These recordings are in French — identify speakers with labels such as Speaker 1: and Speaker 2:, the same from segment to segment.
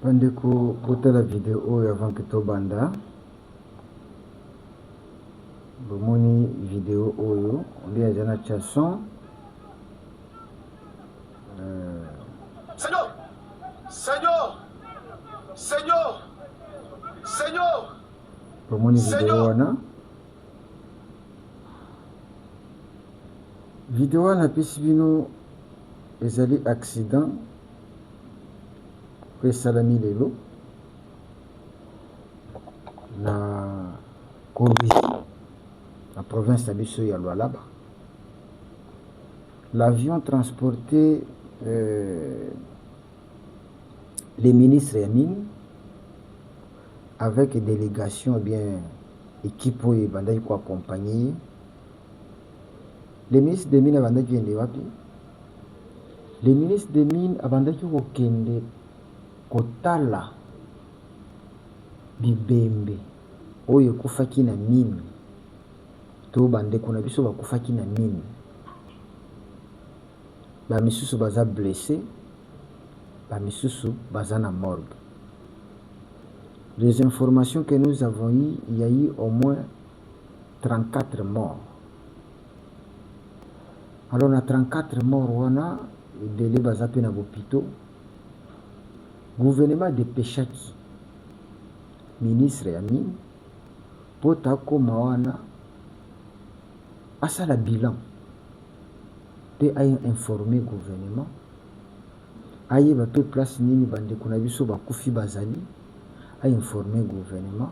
Speaker 1: Bandeko la vidéo avant que to banda bomoni vidéo oyo on a déjà chanson
Speaker 2: Seigneur, Seigneur, Seigneur, Seigneur.
Speaker 1: bomoni vidéo wana pesi bino ezali accident pe salami lelo na Kolwezi la province d'Abisso ya Lualaba. L'avion transportait les ministres Yamin avec délégation bien équipe et bandai ko accompagner les ministres des mines bandai kende wapi les ministres des mines bandai ko kende kotala bibembe oyo kufaki na mine to bande kuna biso bakufaki na mine ba misusu baza blessé ba misusu baza na morgue. Les informations que nous avons eues, il y a eu au moins 34 morts. Alors, on a 34 morts, on a des bazapé na hôpitaux. Gouvernement de Peshaki, ministre Yamin, potako mawana, asa la bilan. Pe aye informé gouvernement. Aye ba pe place nini bande kuna biso ba kufi bazali. A informé gouvernement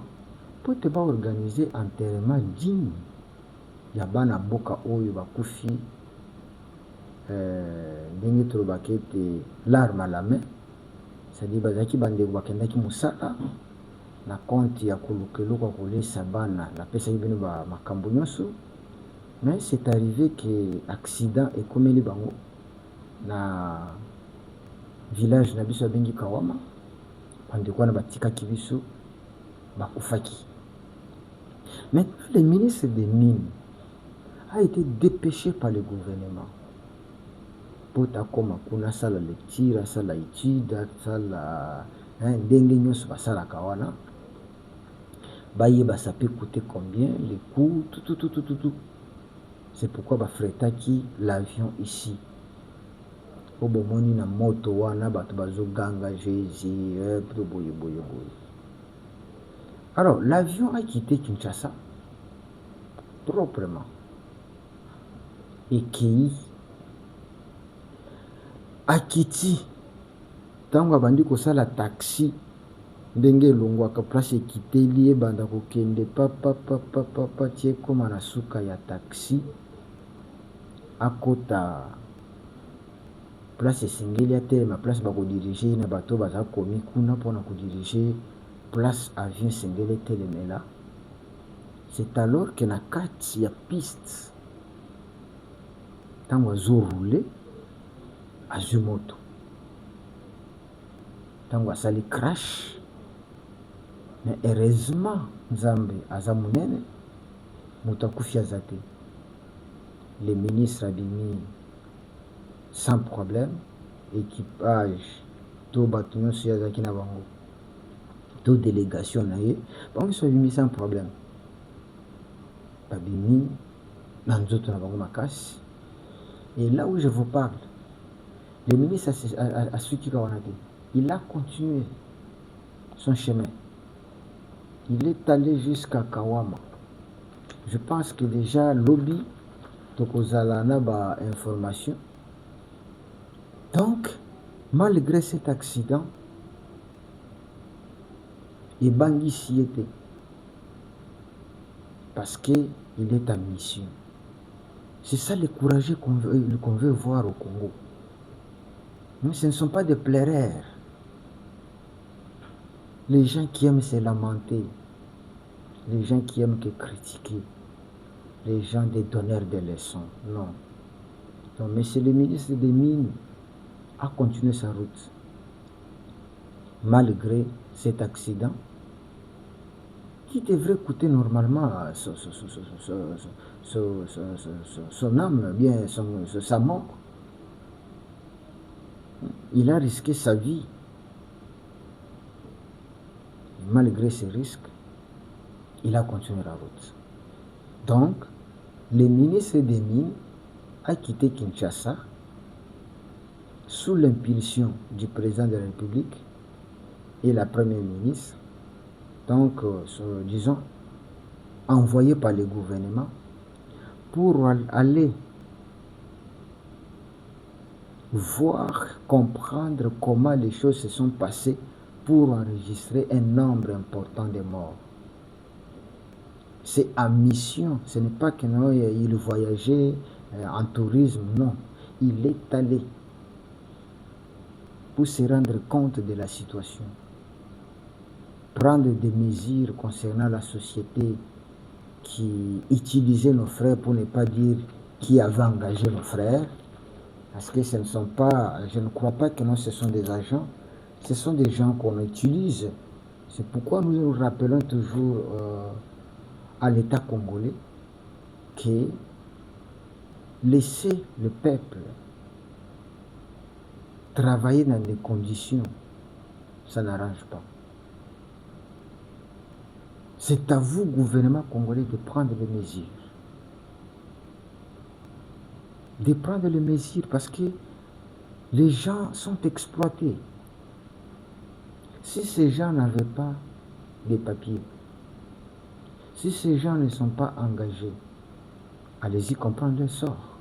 Speaker 1: pour te organiser enterrement digne ya bana boka oyo bakufi ndenge tolobakete l'arme à la main, c'est-à-dire bazaki bande bakendaki musala na compte ya kolukeluka kolesa bana na pesa bino ba makambo nyonso. Mais c'est arrivé que accident ekomeli bango na village na biso bengi Kawama. Mais le ministre des Mines a été dépêché par le gouvernement pour takoma kuna sala lecture, sala étude, sala ndenge nyonso basala kawana bayeba ça peut coûter combien les coûts tout. C'est pourquoi bafretaki l'avion ici. Obomoni na moto wana bato bazo ganga Jésus boye. Alors l'avion a quitté Kinshasa proprement et qui a quitté tango bandi ko sala taxi ndenge longwaka place quitté lié banda ko kende papa tie koma na suka ya taxi akota place singeli ate ma place bako diriger na bato baza komi kuna pona ko diriger place avion singeli telemela. C'est alors que na kati ya piste tango azo rouler azwi moto tango asali crash. Mais heureusement nzambe aza munene moto akufi aza te. Le ministre abimi sans problème, équipage, tout bâtiment sur Yazaki na bango, toute délégation na ye, bango sont mis sans problème. Babimi, nanzoto na bango makasi. Et là où je vous parle, le ministre a su qui il a continué son chemin. Il est allé jusqu'à Kawama. Je pense que déjà lobby, tokozalana ba information. Donc, malgré cet accident, il bangi s'y était. Parce qu'il est en mission. C'est ça le courageux qu'on veut voir au Congo. Mais ce ne sont pas des plaireurs. Les gens qui aiment se lamenter. Les gens qui aiment que critiquer. Les gens des donneurs de leçons. Non. Donc, monsieur le ministre des Mines a continué sa route malgré cet accident qui devrait coûter normalement son âme, bien sa mort. Il a risqué sa vie malgré ces risques, il a continué la route. Donc, le ministre des Mines a quitté Kinshasa sous l'impulsion du président de la République et la première ministre, donc, disons, envoyé par le gouvernement pour aller voir, comprendre comment les choses se sont passées pour enregistrer un nombre important de morts. C'est à mission, ce n'est pas qu'il voyageait en tourisme, non. Il est allé pour se rendre compte de la situation, prendre des mesures concernant la société qui utilisait nos frères, pour ne pas dire qui avait engagé nos frères, parce que ce ne sont pas, je ne crois pas que non, ce sont des agents, ce sont des gens qu'on utilise. C'est pourquoi nous nous rappelons toujours à l'État congolais que laisser le peuple travailler dans des conditions, ça n'arrange pas. C'est à vous, gouvernement congolais, de prendre les mesures. De prendre les mesures parce que les gens sont exploités. Si ces gens n'avaient pas de papiers, si ces gens ne sont pas engagés, allez-y comprendre leur sort.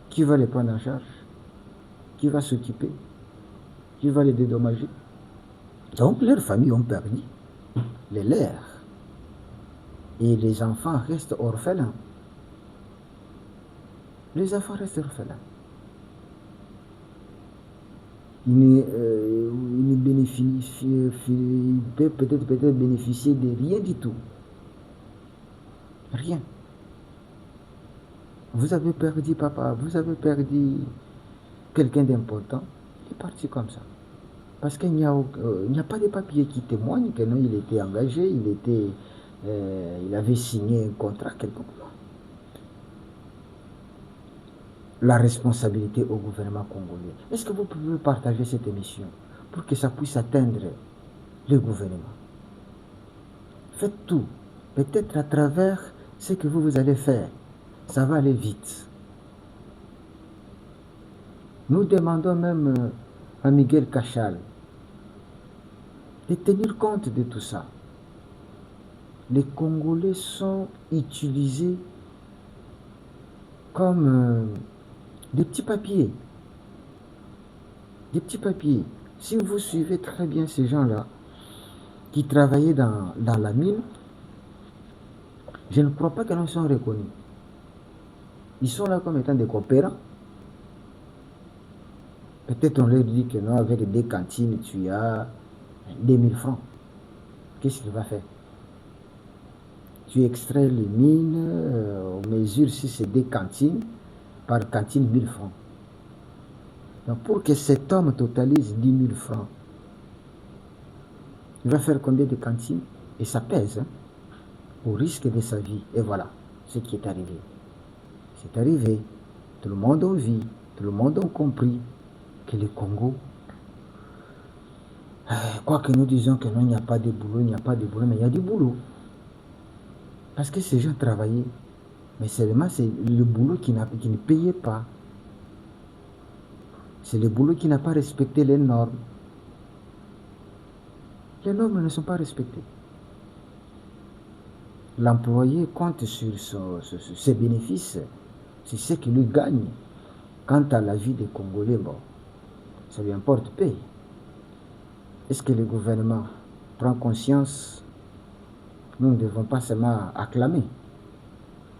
Speaker 1: Qui va les prendre en charge? Qui va s'occuper? Qui va les dédommager? Donc leurs familles ont perdu les leurs. Et les enfants restent orphelins. Les enfants restent orphelins. Ils peuvent peut-être bénéficier de rien du tout. Rien. Vous avez perdu papa, vous avez perdu quelqu'un d'important. Il est parti comme ça. Parce qu'il n'y a pas de papier qui témoigne que non, il était engagé, il avait signé un contrat quelque part. La responsabilité au gouvernement congolais. Est-ce que vous pouvez partager cette émission pour que ça puisse atteindre le gouvernement? Faites tout. Peut-être à travers ce que vous allez faire, ça va aller vite. Nous demandons même à Miguel Cachal de tenir compte de tout ça. Les Congolais sont utilisés comme des petits papiers. Des petits papiers. Si vous suivez très bien ces gens-là qui travaillaient dans la mine, je ne crois pas qu'ils sont reconnus. Ils sont là comme étant des coopérants. Peut-être on leur dit que non, avec des cantines, tu as 2000 francs. Qu'est-ce qu'il va faire? Tu extrais les mines, on mesure si c'est des cantines, par cantine 1000 francs. Donc pour que cet homme totalise 10 000 francs, il va faire combien de cantines? Et ça pèse, hein, au risque de sa vie. Et voilà ce qui est arrivé. C'est arrivé. Tout le monde a vu, tout le monde a compris que le Congo, quoi que nous disions que non, il n'y a pas de boulot, il n'y a pas de boulot, mais il y a du boulot. Parce que ces gens travaillaient, mais seulement c'est le boulot qui ne payait pas. C'est le boulot qui n'a pas respecté les normes. Les normes ne sont pas respectées. L'employé compte sur ses bénéfices, c'est ce qu'il lui gagne. Quant à la vie des Congolais, bon, ça lui importe peu. Est-ce que le gouvernement prend conscience? Nous ne devons pas seulement acclamer.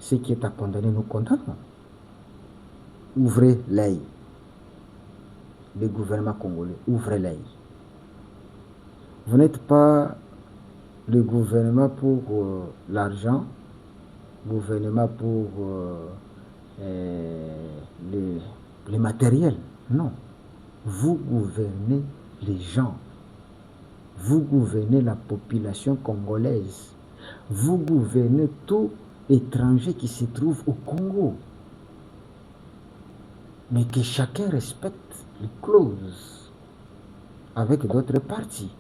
Speaker 1: Ce qui est à condamner, nous condamnons. Ouvrez l'œil. Le gouvernement congolais, ouvrez l'œil. Vous n'êtes pas le gouvernement pour l'argent, gouvernement pour le matériel. Non. Vous gouvernez les gens. Vous gouvernez la population congolaise. Vous gouvernez tout étranger qui se trouve au Congo. Mais que chacun respecte les clauses avec d'autres parties.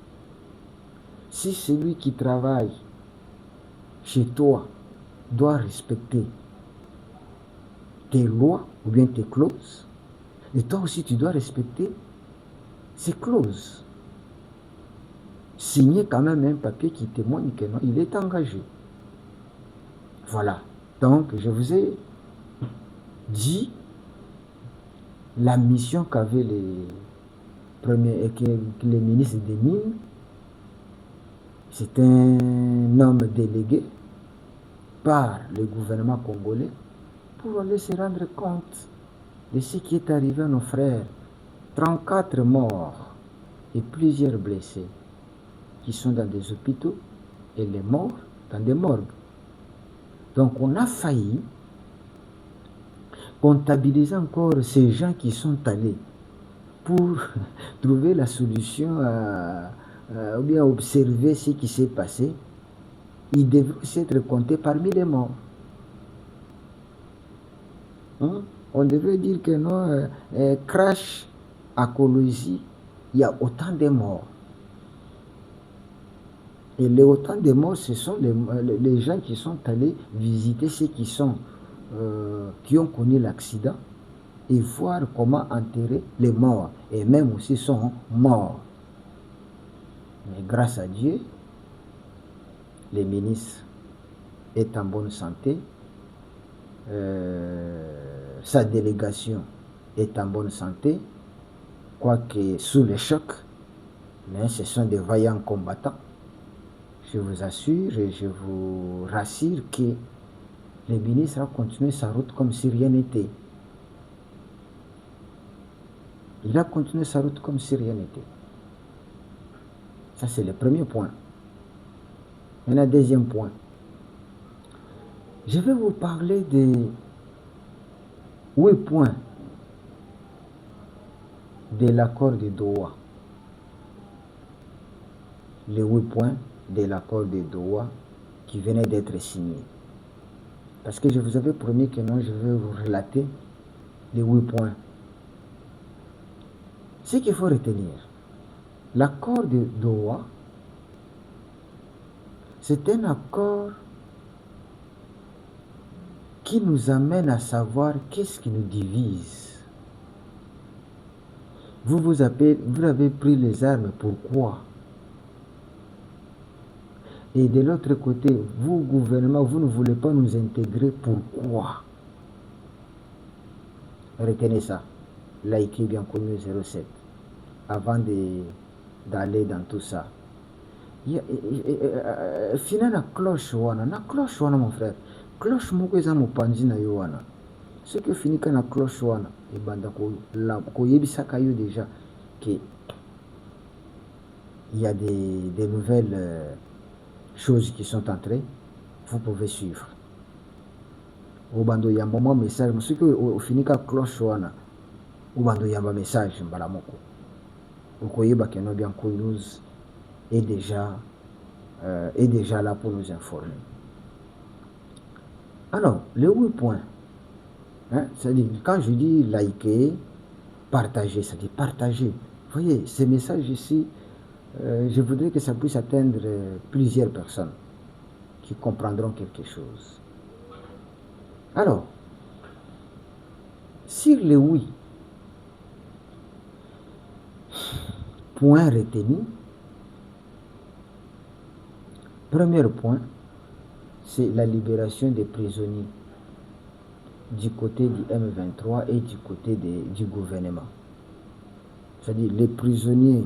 Speaker 1: Si celui qui travaille chez toi doit respecter tes lois ou bien tes clauses, et toi aussi tu dois respecter ces clauses. Signer quand même un papier qui témoigne que non, il est engagé. Voilà. Donc, je vous ai dit la mission qu'avaient les ministres des Mines. C'est un homme délégué par le gouvernement congolais pour aller se rendre compte de ce qui est arrivé à nos frères. 34 morts et plusieurs blessés qui sont dans des hôpitaux et les morts dans des morgues. Donc on a failli comptabiliser encore ces gens qui sont allés pour trouver la solution ou bien observer ce qui s'est passé. Ils devraient être comptés parmi les morts. On devrait dire que non, crash à Colosie, il y a autant de morts. Et les autant de morts, ce sont les gens qui sont allés visiter ceux qui ont connu l'accident et voir comment enterrer les morts. Et même aussi sont morts. Mais grâce à Dieu, les ministres est en bonne santé. Sa délégation est en bonne santé, quoique sous le choc, mais ce sont des vaillants combattants. Je vous assure et je vous rassure que le ministre a continué sa route comme si rien n'était. Il a continué sa route comme si rien n'était. Ça, c'est le premier point. Maintenant, deuxième point. Je vais vous parler de 8 points de l'accord de Doha. Les 8 points de l'accord de Doha qui venait d'être signé. Parce que je vous avais promis que non, je vais vous relater les 8 points. Ce qu'il faut retenir, l'accord de Doha, c'est un accord qui nous amène à savoir qu'est-ce qui nous divise. Vous avez pris les armes, pourquoi? Et de l'autre côté, vous, gouvernement, vous ne voulez pas nous intégrer, pourquoi? Retenez ça. Likez bien connu 07. Avant d'aller dans tout ça. Finalement, la cloche, mon frère. Cloche, mon cousin, mon panzi, na yoana. Ce qui finit quand la cloche, et bandako, la koyebisaka yo déjà, qu'il y a des nouvelles choses qui sont entrées, vous pouvez suivre. Au bando yamba moi message, ce qui finit quand cloche, au bando yamba message, mbalamoko. Au koyeba keno bien news est déjà là pour nous informer. Alors, les 8 points, hein, c'est-à-dire, quand je dis liker, partager, c'est-à-dire partager. Vous voyez, ces messages ici, je voudrais que ça puisse atteindre plusieurs personnes qui comprendront quelque chose. Alors, sur les 8 points retenus, premier point, c'est la libération des prisonniers du côté du M23 et du côté du gouvernement. C'est-à-dire les prisonniers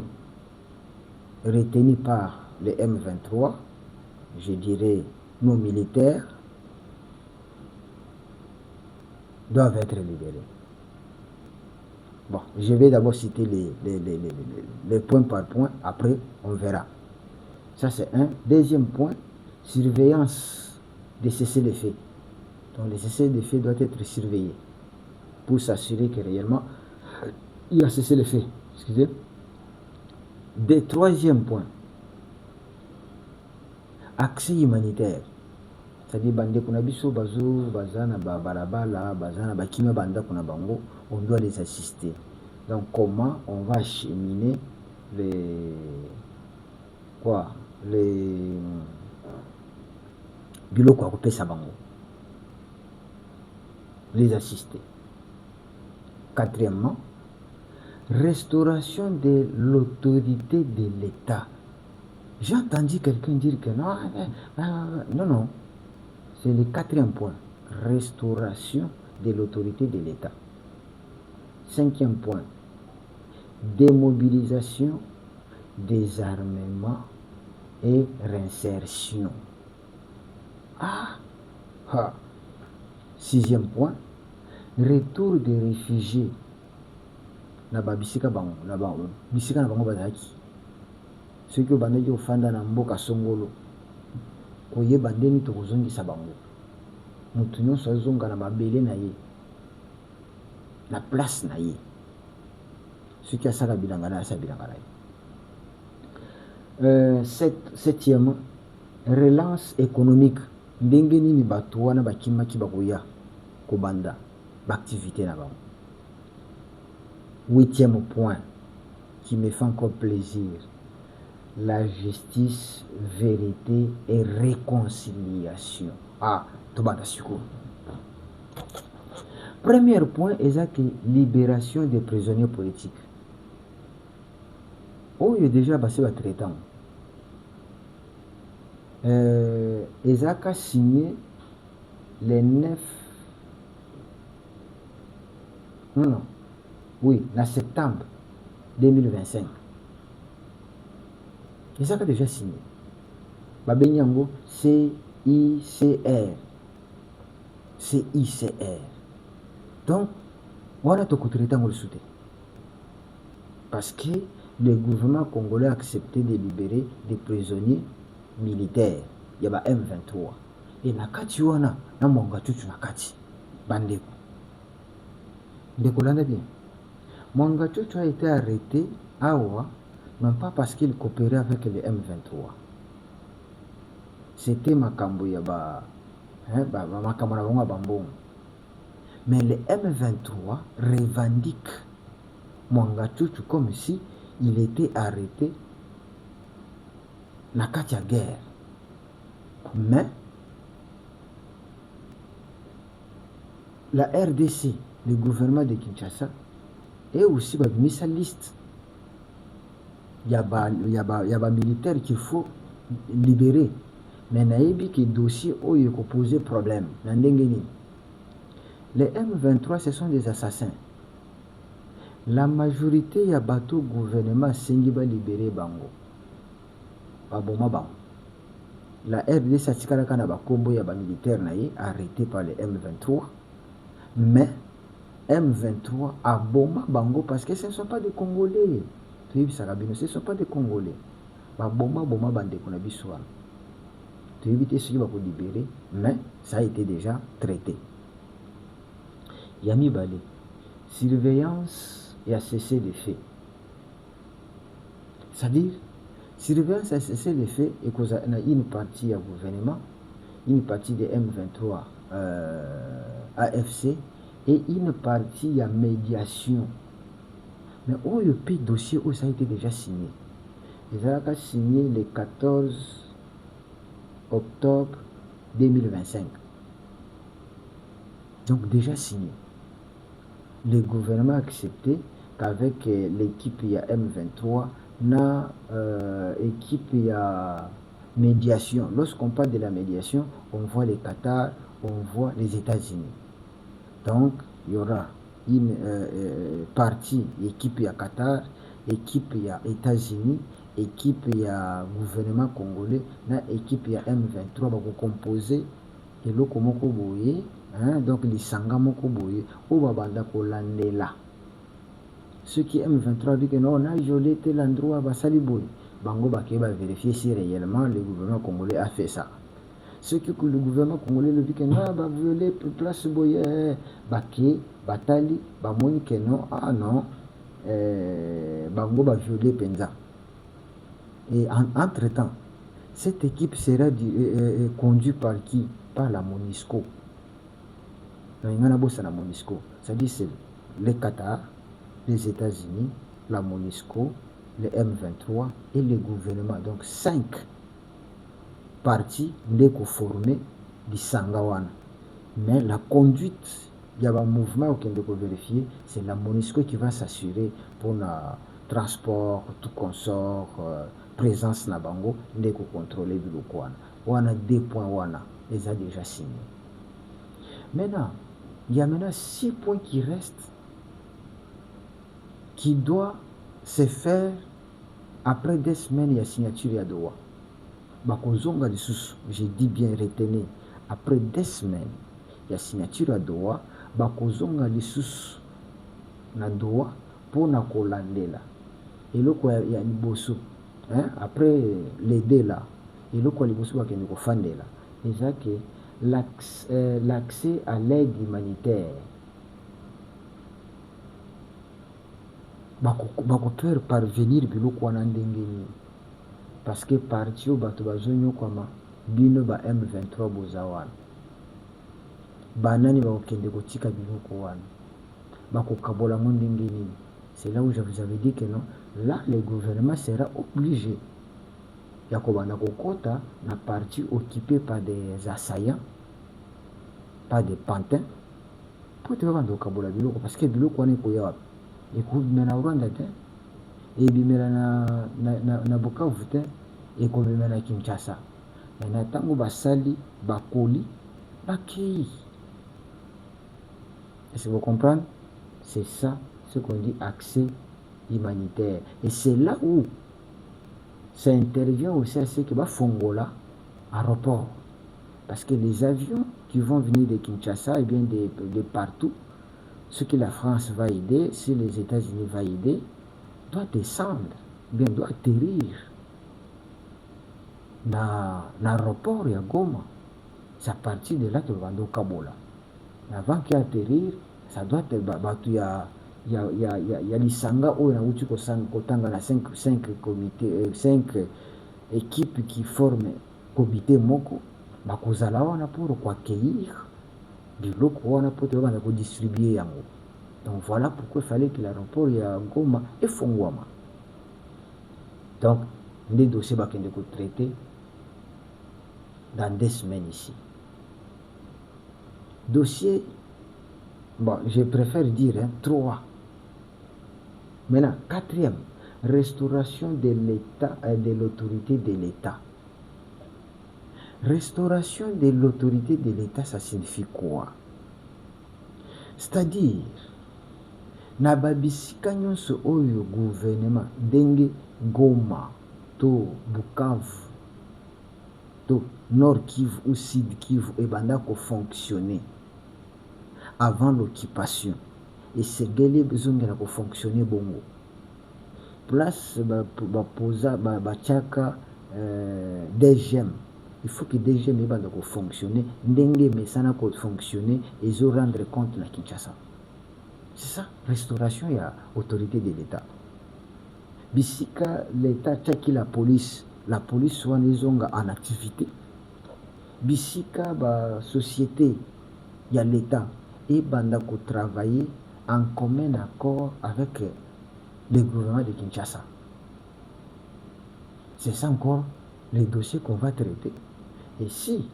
Speaker 1: retenus par le M23, je dirais nos militaires, doivent être libérés. Bon, je vais d'abord citer les points par point, après on verra. Ça c'est un. Deuxième point, surveillance des cessez-le-feu. Donc les cessez-le-feu doivent être surveillés pour s'assurer que réellement il y a cessez-le-feu. Excusez. Troisième point, accès humanitaire. C'est-à-dire bande kuna biso bazo bazana ba balabala bazana ba kima banda kuna bango, on doit les assister. Donc comment on va acheminer les biloko ya kopesa bango, les assister. Quatrièmement, restauration de l'autorité de l'État. J'ai entendu quelqu'un dire que non, non, c'est le quatrième point, restauration de l'autorité de l'État. Cinquième point, démobilisation, désarmement et réinsertion. Sixième point, retour des réfugiés. Na babisika bango, na bango, bisika na bango bazaki. Ceux qui bandaki ofanda na mboka songolo, koyeba ndeni tokozongisa bango. Mutu nyonso azonga na mabele na ye, na place na ye. Ceux qui asaka bilanga na asa bilanga na ye. Septième, relance économique. Ndenge nini bato wana bakimaki bakoya kobanda l'activité na bango. Huitième point, qui me fait encore plaisir, la justice, vérité et réconciliation. Tobanda siko. Premier point, c'est libération des prisonniers politiques. Il y a déjà passé le traitant. Ezaka signé le 9 septembre 2025. Ezaka déjà signé. Babenyango CICR. Donc, on a tout traitant le soutien. Parce que le gouvernement congolais a accepté de libérer des prisonniers militaires. Il y a M23. Et nakati wana na mwanga chuchu nakati bandeko. Ndeko landa bien. Mwanga chuchu a été arrêté non pas parce qu'il coopérait avec les M23. C'était makambo ya makambo na bango bambongo. Mais les M23 revendiquent Mwanga Chuchu comme si il était arrêté na kati ya guerre. Mais la RDC, le gouvernement de Kinshasa, est aussi mis sa liste. Il y a des militaires qu'il faut libérer. Mais il y a des dossiers où il faut poser problème. Les M23, ce sont des assassins. La majorité y a bateau gouvernement Sengiba libéré Bango. Baboma Bango. La RDC Satsikaraka na bakombo ya ba militaire naïe arrêté par les M23. Mais M23 a Boma Bango parce que ce ne sont pas des Congolais. Ce ne sont pas des Congolais. Baboma bande qu'on a bisouan. Tu évites ce qui va libérer, mais ça a été déjà traité. Yami Balé, surveillance et à cesser les faits. C'est-à-dire, surveillance et à cesser les faits et qu'on a une partie au gouvernement, une partie des M23 AFC et une partie à médiation. Mais où le pays dossier où ça a été déjà signé? Ils ont signé le 14 octobre 2025. Donc déjà signé. Le gouvernement a accepté qu'avec l'équipe M23, na équipe médiation. Lorsqu'on parle de la médiation, on voit les Qatar, on voit les États-Unis. Donc il y aura une partie équipe Qatar, équipe États-Unis, équipe gouvernement congolais, na équipe M23 va composer et le komoko boye. Donc les sanga moko boye ou babanda kolandela. Ceux qui M23 disent que non, on a isolé tel endroit basali boye. Bango bake va vérifier si réellement le gouvernement congolais a fait ça. Ceux qui le gouvernement congolais le dit que non, va violer place boye bake batali bamoni que non, non, bango va violer penza. Et entre-temps, cette équipe sera conduite par qui? Par la MONUSCO. C'est-à-dire c'est le Qatar, les États-Unis, la MONUSCO, le M23 et le gouvernement. Donc 5 parti nde koforme lisanga wana. Mais la conduite, il y a un mouvement qui est vérifier, c'est la MONUSCO qui va s'assurer pour le transport, tout consort, présence na bango, nde ko contrôler biloko wana. Wana 2 points wana, les a déjà signés. Maintenant, il y a maintenant 6 points qui restent, qui doivent se faire après 2 semaines, il y a signature à Doha. Bakozonga lisusu, j'ai dit bien retenez, après 2 semaines, il y a signature à Doha, bakozonga lisusu na Doha pour na kolandela. Et le quoi il y a liboso, hein, après les 2 là, et le quoi liboso bakende kofandela. Déjà que l'accès à l'aide humanitaire, bako faire parvenir biloko wana ndenge nini, parce que parti oyo bato bazonyokama bino ba M23 boza wana, banani bakokende kotika biloko wana, bakokabola ngo ndenge nini. C'est là où je vous avais dit que non, là le gouvernement sera obligé ya kobanda kokota na parti occupé par des assaillants, pas des pantins, pour te banda kokabola biloko, parce que biloko wana ekoya wapi, ekobimela na Rwanda te, ebimela na Bukavu te, ekobimela na Kinshasa. Na ntango basali bakoli bakei. Est-ce que vous comprenez? C'est ça ce qu'on dit accès humanitaire. Et c'est là où ça intervient aussi à ce que Fongola aéroport. Parce que les avions qui vont venir de Kinshasa et bien de partout, ce que la France va aider, si les États-Unis vont aider, doit descendre, bien doit atterrir dans l'aéroport ya Goma. C'est à partir de là que va au Kabola. Avant qu'il atterrir, ça doit être il y a l'Isanga où il y a 5 comités, 5 équipes qui forment comité moko, bakozala wana pour accueillir biloko wana pour te bana ko distribuer yango. Donc voilà pourquoi il fallait que l'aéroport ya Goma efongwama. Donc les dossiers bakende ko traiter dans 2 semaines ici. Dossier, bon, je préfère dire 3. Maintenant, 4e, restauration de l'État et de l'autorité de l'État. Restauration de l'autorité de l'État, ça signifie quoi? C'est-à-dire, na babisika nyonso oyo gouvernement ndenge Goma, to Bukavu, to Nord Kivu ou Sud Kivu ebanda ko fonctionner avant l'occupation. Et c'est gélé besoin de fonctionner bongo. Place posa tchaka DGM. Il faut que DGM ebanda ko fonctionner. Ndenge mesana ko fonctionner et zo rendre compte na Kinshasa. C'est ça, restauration et autorité de l'État. Bisika l'État tchaki la police soit nezonga en activité. Bisika ba société y a l'État et banda ko travailler en commun accord avec le gouvernement de Kinshasa. C'est ça encore les dossiers qu'on va traiter. Et si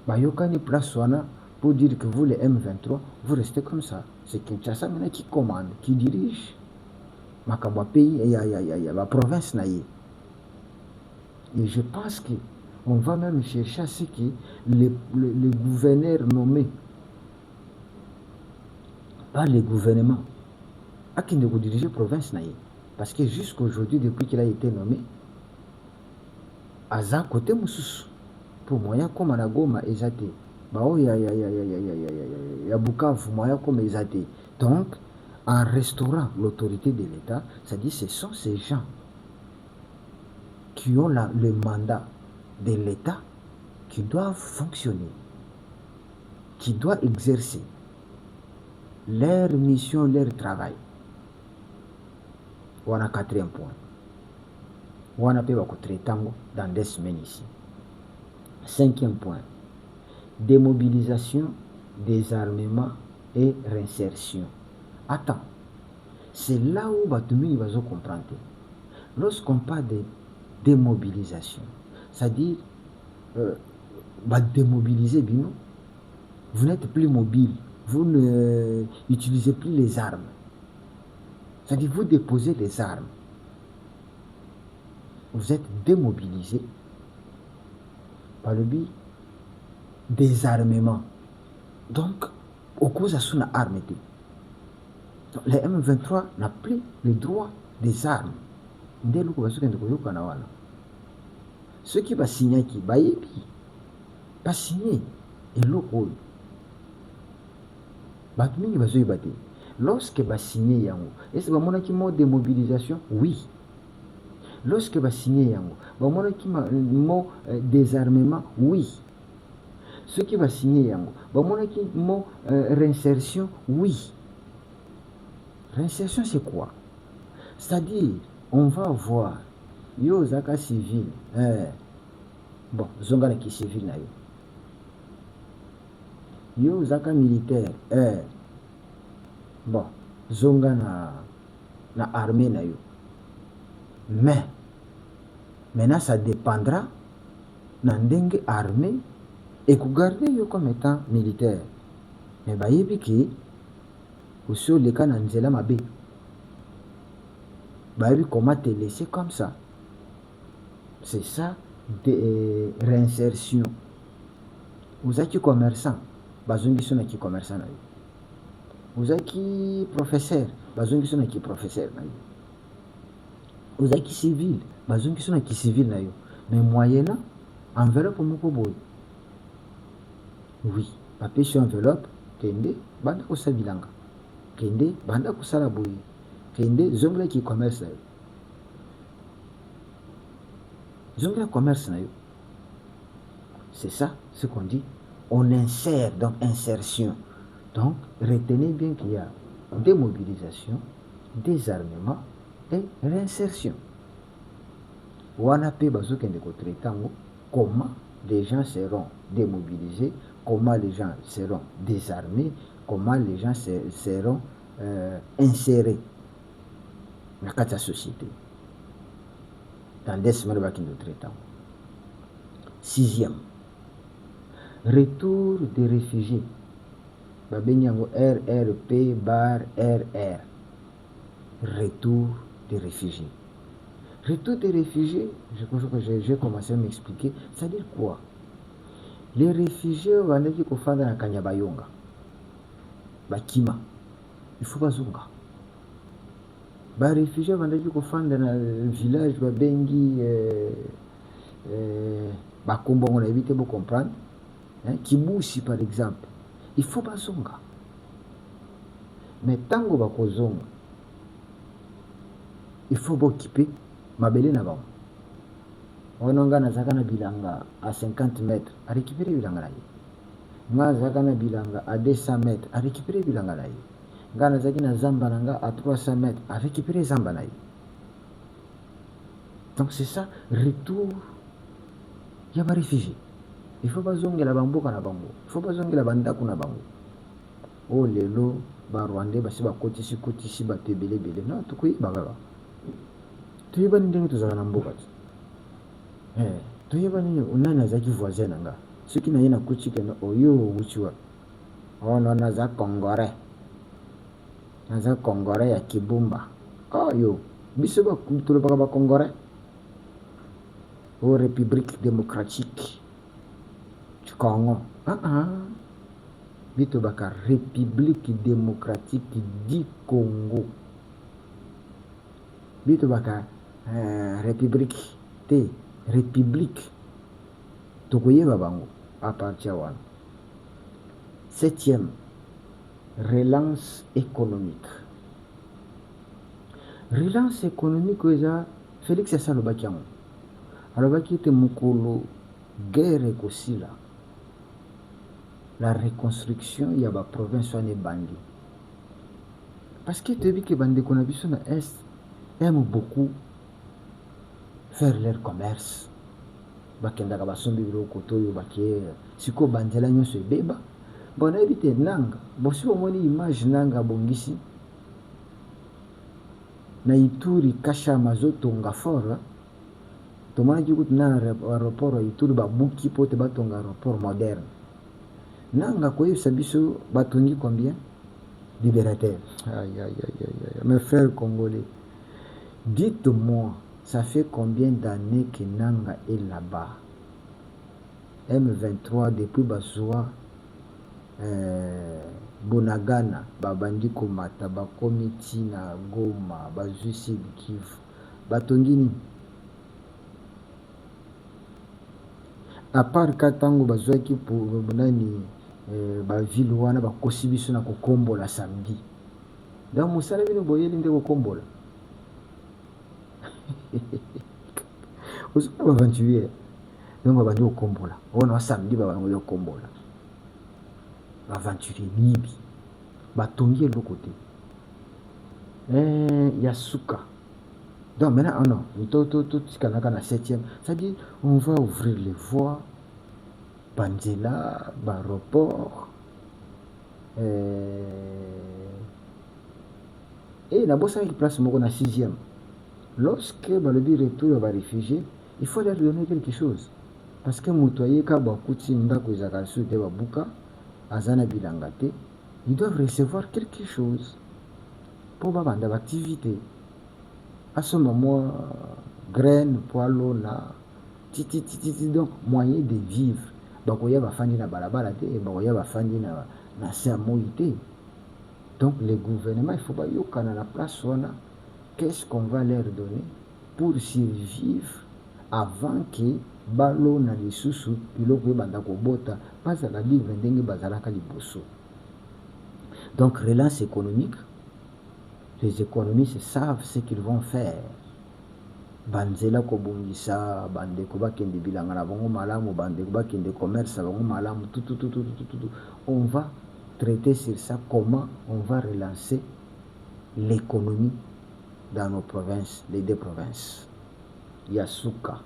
Speaker 1: bayokani place wana pour dire que vous les M23 vous restez comme ça, c'est Kinshasa maintenant qui commande, qui dirige makambo pays et la province naïe. Et je pense que on va même chercher à ce que les gouverneurs nommés par le gouvernement à qui ne vous dirigez la province naïe. Parce que jusqu'à aujourd'hui, depuis qu'il a été nommé, à ça côté Moussous, pour moyen comme à Goma exaté, il y a Bukavu, moyen comme exaté. Donc, en restaurant l'autorité de l'État, c'est-à-dire ce sont ces gens qui ont le mandat de l'État qui doivent fonctionner, qui doivent exercer leur mission, leur travail. On a 4e point. On a pu traiter dans 2 semaines ici. 5e point. Démobilisation, désarmement et réinsertion. Attends. C'est là où Batumi va comprendre. Lorsqu'on parle de démobilisation, c'est-à-dire démobiliser bino. Vous n'êtes plus mobile, vous n'utilisez plus les armes. C'est-à-dire vous déposez les armes. Vous êtes démobilisé par le but désarmement. Donc, au cause de son arme, les M23 n'a plus le droit des armes. Ceux qui vont signer qui pas signer et l'autre. Lorsque va signer yango, est-ce que va qui mot démobilisation? Oui. Lorsque va signer yango, va qui mot désarmement? Oui. Ce qui va signer yango, va qui mot réinsertion? Oui. Réinsertion c'est quoi? C'est-à-dire, on va voir yo zaka civil, bon, zonga qui civil na yo zaka militaire, bon, zonga na armée na yo. Mais maintenant ça dépendra na ndenge armée et que garder yo comme étant militaire. Mais bayebi ki aussi le cas na nzela mabe. Bayebi comment te laisser comme ça. C'est ça de réinsertion. Vous êtes commerçant, bazongi sona ki commerçant na yo. Vous êtes qui professeur, bazongi sona ki professeur na yo. Vous êtes qui civil, bazongi sona ki civil na yo. Mais moyennant enveloppe moko boy. Oui, papier sur enveloppe, kende banda ko sa bilanga. Kende banda ko sala boy. Kende zongla ki commerce na yo. Zongla commerce na yo. C'est ça ce qu'on dit. On insère, donc insertion. Donc, retenez bien qu'il y a démobilisation, désarmement et réinsertion. Wanape bazokende ko traitango, comment les gens seront démobilisés, comment les gens seront désarmés, comment les gens seront insérés dans la société. Dans des semaines bakende traitango. 6e. Retour des réfugiés. Babenyango RRP bar RR. Retour des réfugiés. Retour des réfugiés, je pense que j'ai commencé à m'expliquer. Ça veut dire quoi? Les réfugiés wanaki kufanda na Kanyabayonga. Bakima. Il faut bazunga. Ba réfugiés wanaki kufanda na village babengi bakombongo na éviter de comprendre. Kibusi par exemple, il faut bazonga. Mais tango bakozonga, il faut occuper mabele na bango. Ononga na zaka na bilanga à 50 mètres, à récupérer bilanga na ye. Nga zaka na bilanga à 200 mètres, à récupérer bilanga na ye. Nga na zaki na zamba nanga à 300 mètres, à récupérer zamba na ye. Donc c'est ça, retour, il y a des réfugiés. Il faut pas zonge la bamboka na bango. Il faut pas zonge la bandaku na bango. Oh lelo ba Rwandais ba siba kotisi ba tebele bele. Non, to kuyi bangaba. To yeba ndenge to zana mboka. To yeba ni unana zaki voisin nanga. Soki na yena kuchike na oyo wuchiwa. Oh no na za Congolais. Na za Congolais ya Kibumba. Oh yo, biso ba kutulo ba Congolais. Oh République démocratique du Congo. Bito baka République démocratique du Congo. Bito baka République te République. Tokoye babango à partir wana. 7e, relance économique. Relance économique oza Félix Asalobakiango. Alobaki te mukolo guerre kosila. La reconstruction il y a ba province wane bandi. Parce que tu dis que bandi qu'on a vu sur l'Est aiment beaucoup faire leur commerce. Bakenda ka basombi biloko toyo bakie siko banzela nyonso ebeba. Bona ebite nanga. Bosi omoni image nanga bongisi. Na Ituri kasha mazoto nga fora. tomonaki kutu na aéroport ya Ituri babuki po te batonga aéroport moderne nanga koyebisa biso batongi combien libérateur. Mes frères congolais, dites-moi, ça fait combien d'années que Nanga est là-bas? M23 depuis Bazoua Bonagana babandi komata bakomi tina Goma bazwi Sud Kivu batongi nini? À part katango bazwaki pour nani bavile wana bakosi biso na kokombola samedi donc mosala bino boyeli nde kokombola ozoka baventurier donc babandi kokombola wana wa samedi babandi kokombola baventurier bibi batongi eloko te ya suka. Donc maintenant, non, tout ce qu'on a na 7e, c'est-à-dire on va ouvrir les voies, Banzela, l'aéroport, et la bosse avec place moko na 6e. Lorsque balobi retour va réfugié, il faut leur donner quelque chose. Parce que mutoye ka bakuti ndako ezaka su te babuka, azana bilanga te, ils doivent recevoir quelque chose pour babanda activité. À ce moment, graines, poilo, na titi donc moyen de vivre. Bakoya bafandi na balabala te, bakoya bafandi na sermoïté. Donc le gouvernement, il faut pas yokana la place wana. Qu'est-ce qu'on va leur donner pour survivre avant que balo na lisusu biloko banda ko bota pas la livre ndenge bazalaka liboso. Donc relance économique. Les économistes savent ce qu'ils vont faire. Banzela kobongisa, bande koba kende bilanga na bango malamu, bande koba kende commerce bango malamu, tout. On va traiter sur ça, comment on va relancer l'économie dans nos provinces, les 2 provinces. Yasuka,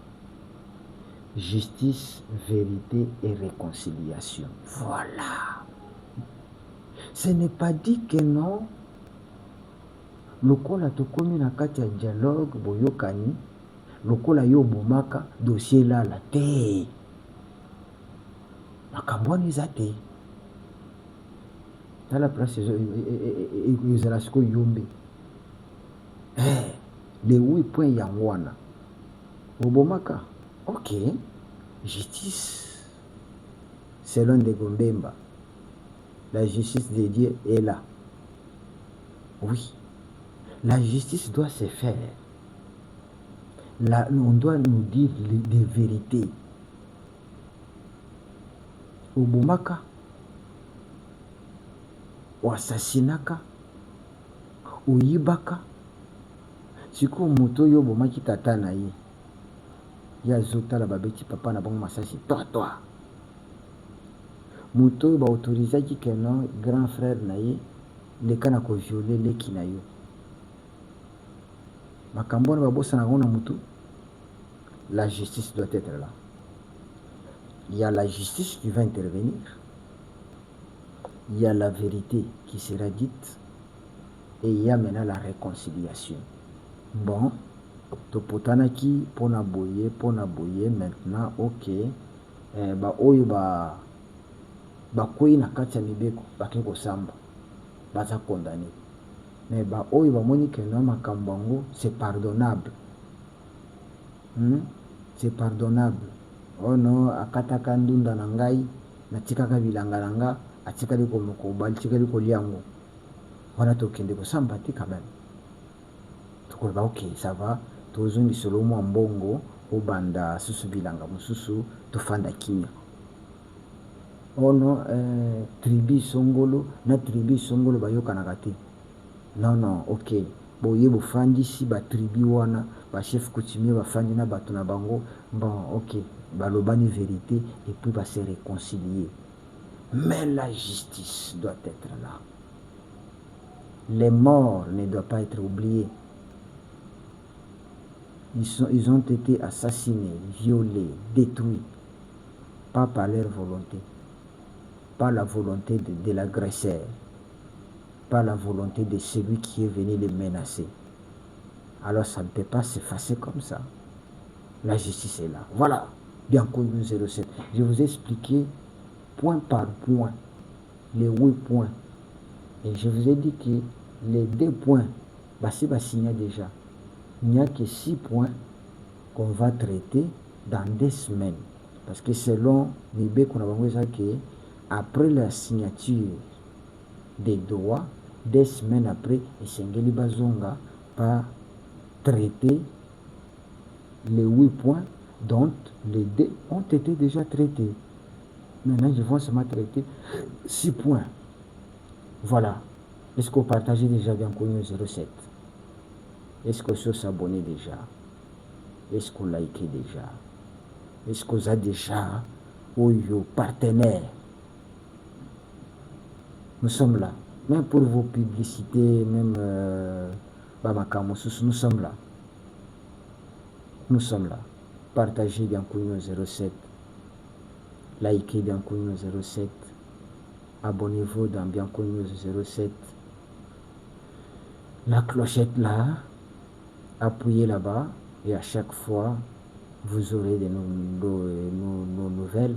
Speaker 1: justice, vérité et réconciliation. Voilà. Ce n'est pas dit que non. Lokola tokomi na kati ya dialogue boyokani lokola yo bomaka dossier la te makambwani eza te tala place ezala siko yombe le 8 point yango wana obomaka ok justice selon de Gombemba la justice de Dieu est là, oui. La justice doit se faire. On doit nous dire des vérités. Obomaka, oassassinaka, oyibaka, siko moto yo bomaki tata na ye. Ya zota la babeti papa na bango masasi toi. Moto ba autorisaki que non grand frère na ye le kana ko violer leki na yo. Makambo na babosa na ngona mutu, la justice doit être là. Il y a la justice qui va intervenir. Il y a la vérité qui sera dite. Et il y a maintenant la réconciliation. Bon, topotanaki pona boye maintenant, ok. Oyo koi na kati ya mibeko bake kosamba baza condamné. Mais oyo bamoni que non makambo yango c'est pardonnable. C'est pardonnable. Oh non, akataka ndunda na ngai natikaka bilanga na nga atikali komokobali tikali koliango wana tokende kosamba te quand même. Tokoloba ok ça va tozongi solo mwa mbongo obanda susu bilanga mosusu tofanda kimia. Oh non, tribu songolo na tribu songolo bayokanaka te. Non, ok. Boye bofandi si ba tribu wana ba chef coutumier bafandi na bato na bango. Bon, ok. Balobani vérité et puis va se réconcilier. Mais la justice doit être là. Les morts ne doivent pas être oubliés. Ils ont été assassinés, violés, détruits. Pas par leur volonté. Pas la volonté de l'agresseur. Pas la volonté de celui qui est venu les menacer. Alors ça ne peut pas s'effacer comme ça. La justice est là. Voilà, Bianconio 07. Je vous ai expliqué point par point les 8 points. Et je vous ai dit que les 2 points, c'est signé déjà. Il n'y a que 6 points qu'on va traiter dans 2 semaines. Parce que selon Nibé que après la signature des droits, 2 semaines après, Esengeli Bazonga va traiter les 8 points dont les 2 ont été déjà traités. Maintenant, je vais seulement traiter 6 points. Voilà. Est-ce qu'on partage déjà Bianconio 07? Est-ce qu'on s'abonne déjà? Est-ce qu'on like déjà? Est-ce qu'on a déjà vos partenaires? Nous sommes là. Même pour vos publicités, même nous sommes là. Nous sommes là. Partagez Bianconio 07. Likez Bianconio 07. Abonnez-vous dans Bianconio 07. La clochette là. Appuyez là-bas. Et à chaque fois, vous aurez des nouvelles.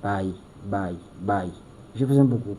Speaker 1: Bye, bye, bye. Je vous aime beaucoup.